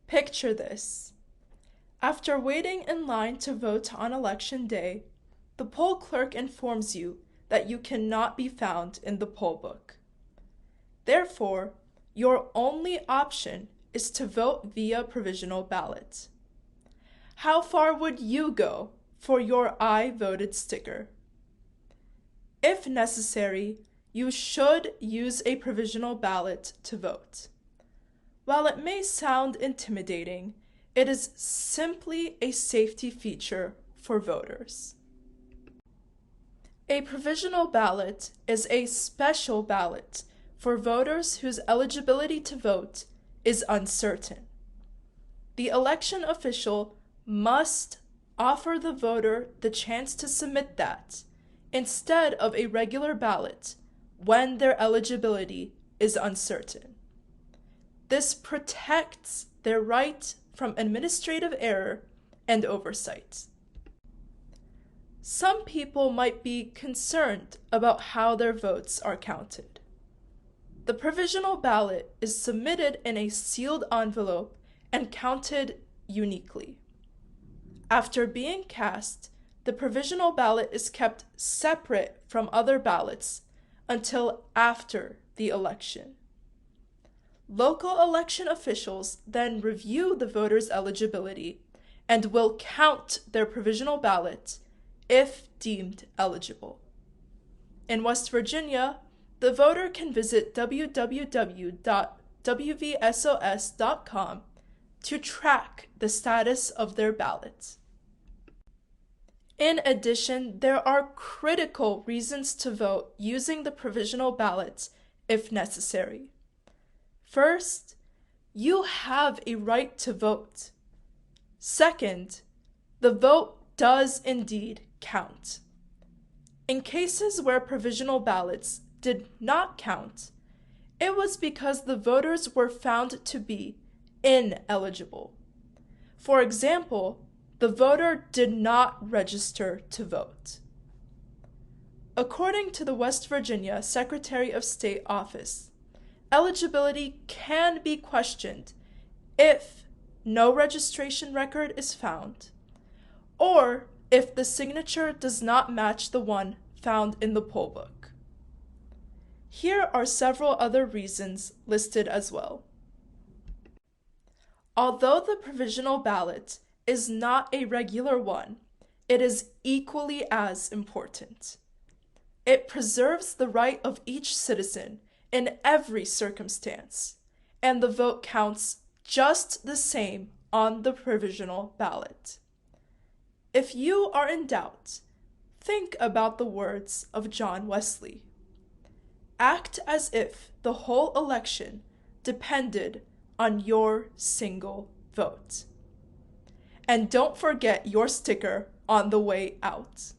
Picture this. After waiting in line to vote on election day, the poll clerk informs you that you cannot be found in the poll book. Therefore, your only option is to vote via provisional ballot. How far would you go for your I voted sticker? If necessary, you should use a provisional ballot to vote. While it may sound intimidating, it is simply a safety feature for voters. A provisional ballot is a special ballot for voters whose eligibility to vote is uncertain. The election official must offer the voter the chance to submit that instead of a regular ballot when their eligibility is uncertain. This protects their right from administrative error and oversight. Some people might be concerned about how their votes are counted. The provisional ballot is submitted in a sealed envelope and counted uniquely. After being cast, the provisional ballot is kept separate from other ballots until after the election. Local election officials then review the voter's eligibility and will count their provisional ballot if deemed eligible. In West Virginia, the voter can visit www.wvsos.com to track the status of their ballot. In addition, there are critical reasons to vote using the provisional ballot if necessary. First, you have a right to vote. Second, the vote does indeed count. In cases where provisional ballots did not count, it was because the voters were found to be ineligible. For example, the voter did not register to vote. According to the West Virginia Secretary of State office, eligibility can be questioned if no registration record is found, or if the signature does not match the one found in the poll book. Here are several other reasons listed as well. Although the provisional ballot is not a regular one, it is equally as important. It preserves the right of each citizen in every circumstance, and the vote counts just the same on the provisional ballot. If you are in doubt, think about the words of John Wesley. Act as if the whole election depended on your single vote. And don't forget your sticker on the way out.